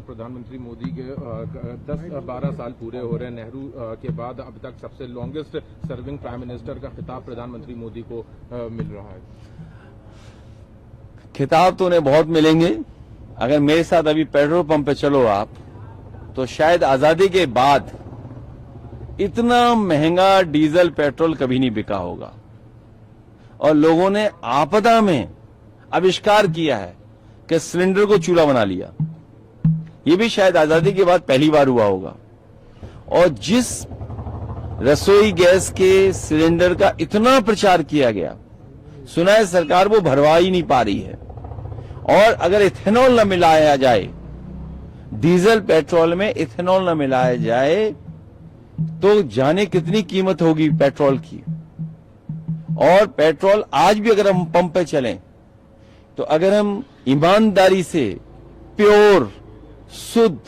प्रधानमंत्री मोदी के 10-12 साल पूरे हो रहे हैं। नेहरू के बाद अब तक सबसे लॉन्गेस्ट सर्विंग प्राइम मिनिस्टर का खिताब प्रधानमंत्री मोदी को मिल रहा है। खिताब तो उन्हें बहुत मिलेंगे। अगर मेरे साथ अभी पेट्रोल पंप पे चलो आप, तो शायद आजादी के बाद इतना महंगा डीजल पेट्रोल कभी नहीं बिका होगा। और लोगों ने आपदा में आविष्कार किया है कि सिलेंडर को चूल्हा बना लिया। ये भी शायद आजादी के बाद पहली बार हुआ होगा। और जिस रसोई गैस के सिलेंडर का इतना प्रचार किया गया, सुना है सरकार वो भरवा ही नहीं पा रही है। और अगर इथेनॉल न मिलाया जाए, डीजल पेट्रोल में इथेनॉल न मिलाया जाए, तो जाने कितनी कीमत होगी पेट्रोल की। और पेट्रोल आज भी अगर हम पंप पे चलें, तो अगर हम ईमानदारी से प्योर शुद्ध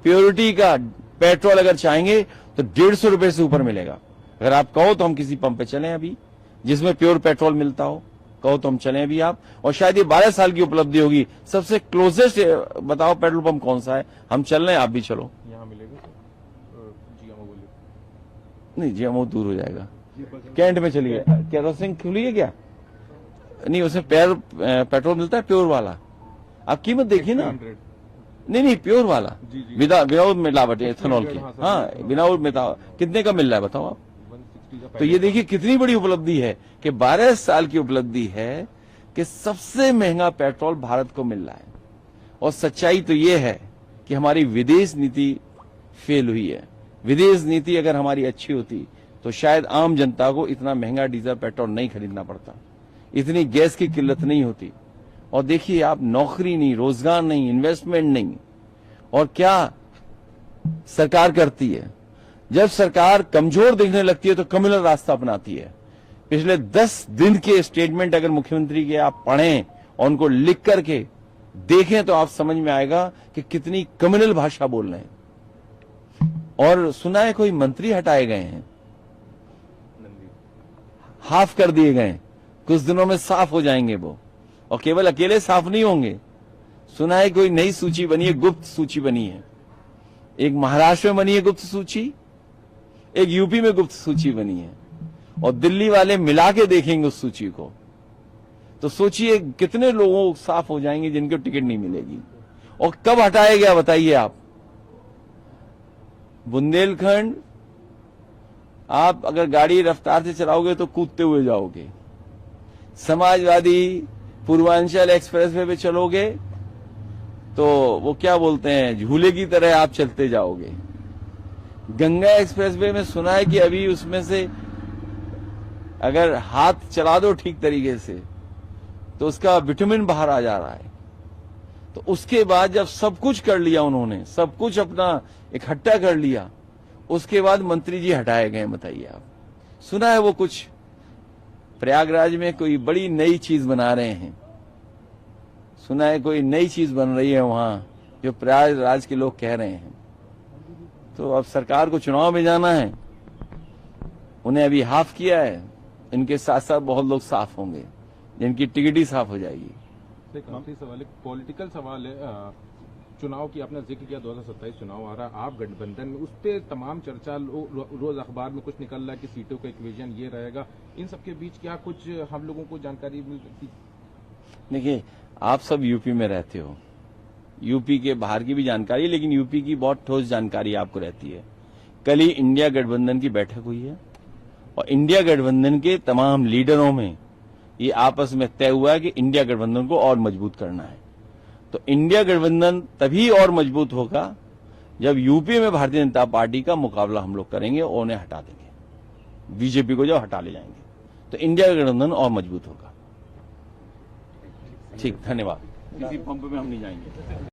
प्योरिटी का पेट्रोल अगर चाहेंगे तो 150 रुपए से ऊपर मिलेगा। अगर आप कहो तो हम किसी पंप पे चलें अभी जिसमें प्योर पेट्रोल मिलता हो, कहो तो हम चलें अभी आप। और शायद ये 12 साल की उपलब्धि होगी। सबसे क्लोजेस्ट बताओ पेट्रोल पंप कौन सा है, हम चल रहे हैं, आप भी चलो। यहाँ मिलेगा नहीं, जियामो दूर हो जाएगा। कैंट में चलिए। केरोसिन खुली है क्या? नहीं, उसमें पेट्रोल मिलता है प्योर वाला। आप कीमत देखिए ना। नहीं, प्योर वाला विदाउट मिलावट इथेनॉल की। हाँ, विदाउट मिलावट कितने का मिल रहा है बताओ आप। तो ये देखिए कितनी बड़ी उपलब्धि है कि 12 साल की उपलब्धि है कि सबसे महंगा पेट्रोल भारत को मिल रहा है। और सच्चाई तो ये है कि हमारी विदेश नीति फेल हुई है। विदेश नीति अगर हमारी अच्छी होती तो शायद आम जनता को इतना महंगा डीजल पेट्रोल नहीं खरीदना पड़ता, इतनी गैस की किल्लत नहीं होती। और देखिए आप, नौकरी नहीं, रोजगार नहीं, इन्वेस्टमेंट नहीं। और क्या सरकार करती है? जब सरकार कमजोर दिखने लगती है तो कम्युनल रास्ता अपनाती है। पिछले 10 दिन के स्टेटमेंट अगर मुख्यमंत्री के आप पढ़ें और उनको लिख करके देखें तो आप समझ में आएगा कि कितनी कम्युनल भाषा बोल रहे हैं। और सुना है कोई मंत्री हटाए गए हैं, हाफ कर दिए गए, कुछ दिनों में साफ हो जाएंगे वो। और केवल अकेले साफ नहीं होंगे, सुना है कोई नई सूची बनी है, गुप्त सूची बनी है। एक महाराष्ट्र में बनी है गुप्त सूची, एक यूपी में गुप्त सूची बनी है। और दिल्ली वाले मिला के देखेंगे उस सूची को, तो सोचिए कितने लोगों साफ हो जाएंगे जिनको टिकट नहीं मिलेगी। और कब हटाया गया बताइए आप? बुंदेलखंड आप अगर गाड़ी रफ्तार से चलाओगे तो कूदते हुए जाओगे। समाजवादी पूर्वांचल एक्सप्रेसवे पे चलोगे तो वो क्या बोलते हैं, झूले की तरह आप चलते जाओगे। गंगा एक्सप्रेसवे में सुना है कि अभी उसमें से अगर हाथ चला दो ठीक तरीके से तो उसका विटामिन बाहर आ जा रहा है। तो उसके बाद जब सब कुछ कर लिया उन्होंने, सब कुछ अपना इकट्ठा कर लिया, उसके बाद मंत्री जी हटाए गए। बताइए आप, सुना है वो कुछ प्रयागराज में कोई बड़ी नई चीज बना रहे हैं। सुना है कोई नई चीज बन रही है वहां, जो प्रयागराज के लोग कह रहे हैं। तो अब सरकार को चुनाव में जाना है, उन्हें अभी हाफ किया है, इनके साथ साथ बहुत लोग साफ होंगे जिनकी टिकट ही साफ हो जाएगी। एक आखिरी सवाल, एक पॉलिटिकल सवाल है। चुनाव की आपने जिक्र किया, 2027 चुनाव आ रहा है, आप गठबंधन में, उस पर तमाम चर्चा रोज अखबार में कुछ निकल रहा है कि सीटों का इक्वेशन ये रहेगा। इन सबके बीच क्या कुछ हम लोगों को जानकारी मिल सकती? देखिए, आप सब यूपी में रहते हो, यूपी के बाहर की भी जानकारी, लेकिन यूपी की बहुत ठोस जानकारी आपको रहती है। कल ही इंडिया गठबंधन की बैठक हुई है और इंडिया गठबंधन के तमाम लीडरों में ये आपस में तय हुआ है कि इंडिया गठबंधन को और मजबूत करना है। तो इंडिया गठबंधन तभी और मजबूत होगा जब यूपी में भारतीय जनता पार्टी का मुकाबला हम लोग करेंगे और उन्हें हटा देंगे, बीजेपी को जब हटा ले जाएंगे तो इंडिया गठबंधन और मजबूत होगा। ठीक, धन्यवाद। किसी पंप में हम नहीं जाएंगे।